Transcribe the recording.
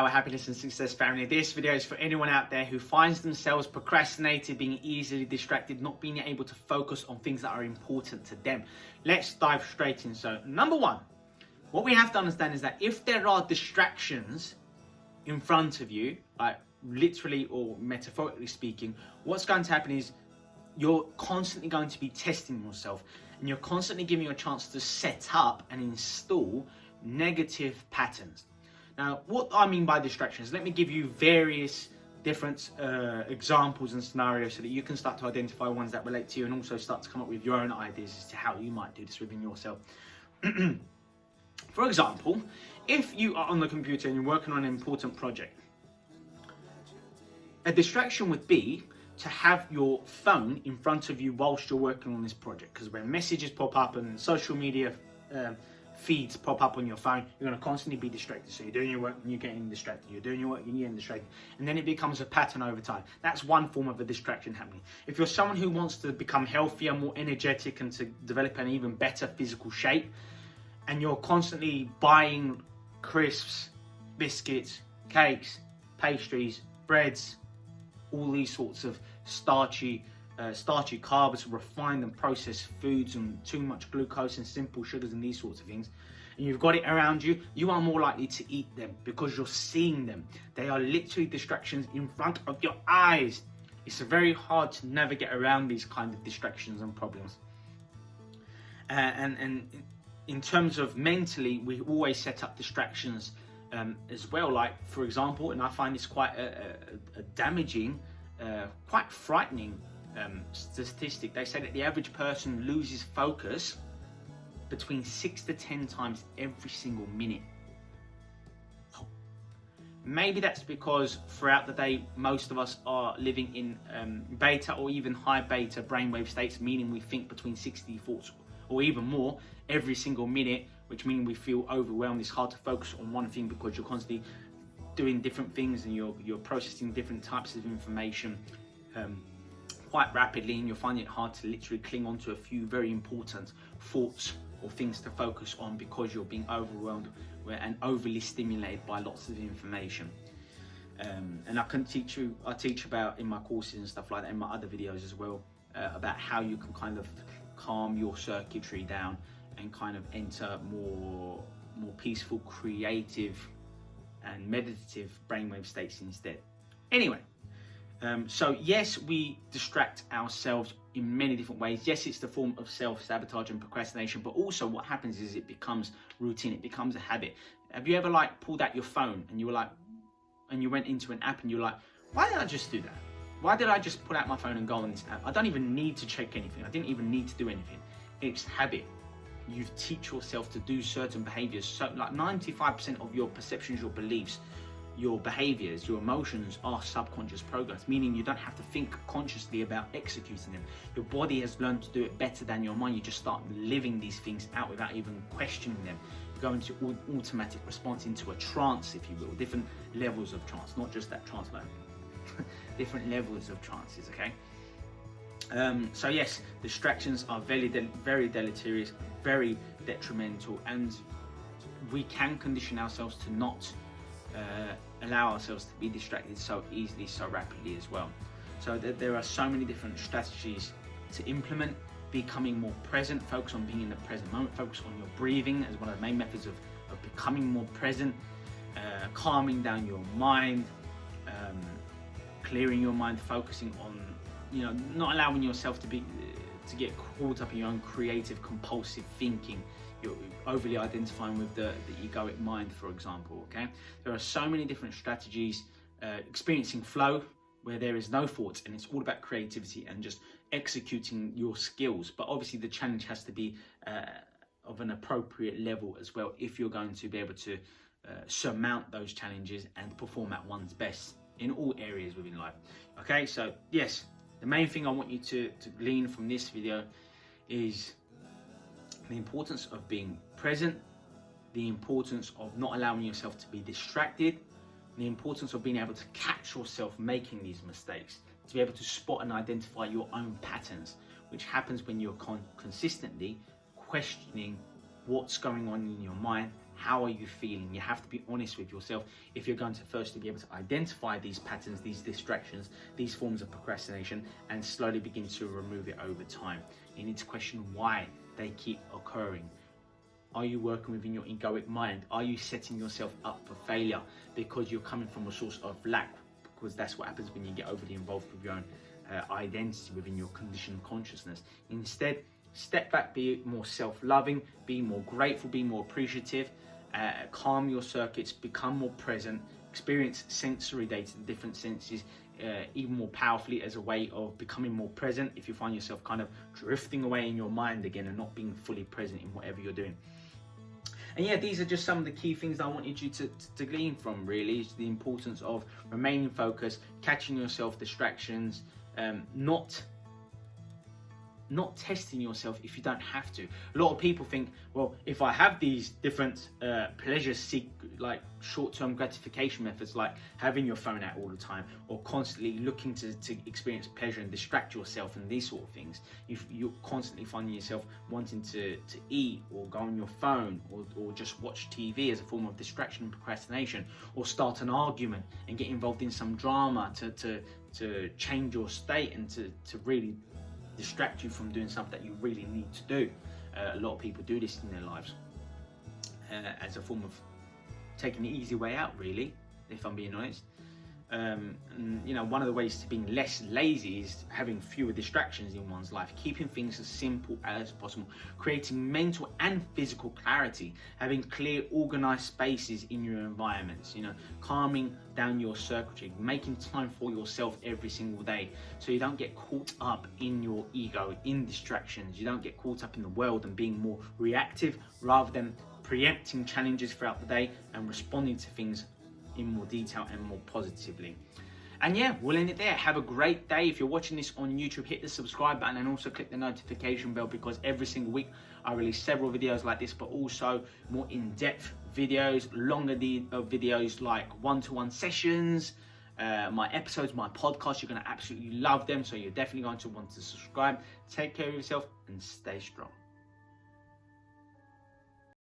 our happiness and success family. This video is for anyone out there who finds themselves procrastinated, being easily distracted, not being able to focus on things that are important to them. Let's dive straight in. So number one, what we have to understand is that if there are distractions in front of you, like literally or metaphorically speaking, what's going to happen is you're constantly going to be testing yourself, and you're constantly giving you a chance to set up and install negative patterns. Now, what I mean by distractions, let me give you various different examples and scenarios so that you can start to identify ones that relate to you and also start to come up with your own ideas as to how you might do this within yourself. For example, if you are on the computer and you're working on an important project, a distraction would be to have your phone in front of you whilst you're working on this project, because when messages pop up and social media feeds pop up on your phone, you're going to constantly be distracted. So you're doing your work and you're getting distracted, you're doing your work and you're getting distracted, and then it becomes a pattern over time. That's one form of a distraction happening. If you're someone who wants to become healthier, more energetic, and to develop an even better physical shape, and you're constantly buying crisps, biscuits, cakes, pastries, breads, all these sorts of starchy carbs, refined and processed foods, and too much glucose and simple sugars and these sorts of things, and you've got it around you, you are more likely to eat them because you're seeing them. They are literally distractions in front of your eyes. It's very hard to navigate around these kind of distractions and problems. And in terms of mentally, we always set up distractions as well. Like, for example, and I find this quite a damaging, quite frightening statistic. They say that the average person loses focus between 6 to 10 times every single minute. Maybe that's because throughout the day most of us are living in beta or even high beta brainwave states, meaning we think between 60 thoughts or even more every single minute, which means we feel overwhelmed. It's hard to focus on one thing because you're constantly doing different things and you're processing different types of information quite rapidly, and you'll find it hard to literally cling on to a few very important thoughts or things to focus on because you're being overwhelmed and overly stimulated by lots of information. And I teach about in my courses and stuff like that, in my other videos as well, about how you can kind of calm your circuitry down and kind of enter more peaceful, creative and meditative brainwave states instead. Anyway, so yes, we distract ourselves in many different ways. Yes, it's the form of self-sabotage and procrastination, but also what happens is it becomes routine, it becomes a habit. Have you ever like pulled out your phone and you were like, and you went into an app and you're like, why did I just do that? Why did I just pull out my phone and go on this app? I don't even need to check anything. I didn't even need to do anything. It's habit. You teach yourself to do certain behaviors. So like 95% of your perceptions, your beliefs, your behaviors, your emotions are subconscious programs, meaning you don't have to think consciously about executing them. Your body has learned to do it better than your mind. You just start living these things out without even questioning them. You go into automatic response, into a trance, if you will, different levels of trance, not just that trance mode, different levels of trances, okay? So yes, distractions are very deleterious, very detrimental, and we can condition ourselves to not allow ourselves to be distracted so easily, so rapidly as well. So there are so many different strategies to implement. Becoming more present, focus on being in the present moment, focus on your breathing as one of the main methods of becoming more present, calming down your mind, clearing your mind, focusing on, not allowing yourself to get caught up in your own creative, compulsive thinking. You're overly identifying with the egoic mind, for example, okay? There are so many different strategies. Experiencing flow, where there is no thoughts and it's all about creativity and just executing your skills. But obviously the challenge has to be of an appropriate level as well if you're going to be able to surmount those challenges and perform at one's best in all areas within life. Okay, so yes, the main thing I want you to glean from this video is the importance of being present, the importance of not allowing yourself to be distracted, the importance of being able to catch yourself making these mistakes, to be able to spot and identify your own patterns, which happens when you're consistently questioning what's going on in your mind, How are you feeling? You have to be honest with yourself if you're going to firstly be able to identify these patterns, these distractions, these forms of procrastination, and slowly begin to remove it over time. You need to question why they keep occurring. Are you working within your egoic mind? Are you setting yourself up for failure because you're coming from a source of lack? Because that's what happens when you get overly involved with your own identity within your conditioned consciousness. Instead, step back, be more self-loving, be more grateful, be more appreciative, calm your circuits, become more present, experience sensory data, the different senses, even more powerfully as a way of becoming more present if you find yourself kind of drifting away in your mind again and not being fully present in whatever you're doing. And yeah, these are just some of the key things that I wanted you to glean from, really. Is the importance of remaining focused, catching yourself distractions, not testing yourself if you don't have to. A lot of people think, well, if I have these different like short-term gratification methods, like having your phone out all the time or constantly looking to experience pleasure and distract yourself and these sort of things, if you're constantly finding yourself wanting to eat or go on your phone or just watch TV as a form of distraction and procrastination, or start an argument and get involved in some drama to change your state and to really distract you from doing something that you really need to do. A lot of people do this in their lives as a form of taking the easy way out, really, if I'm being honest. And, one of the ways to being less lazy is having fewer distractions in one's life, keeping things as simple as possible, creating mental and physical clarity, having clear, organized spaces in your environments, calming down your circuitry, making time for yourself every single day so you don't get caught up in your ego, in distractions. You don't get caught up in the world and being more reactive rather than preempting challenges throughout the day and responding to things in more detail and more positively. And yeah, we'll end it there. Have a great day. If you're watching this on YouTube, hit the subscribe button and also click the notification bell, because every single week I release several videos like this, but also more in-depth videos, longer videos like one-to-one sessions, my episodes, my podcast. You're going to absolutely love them, so you're definitely going to want to subscribe. Take care of yourself and stay strong.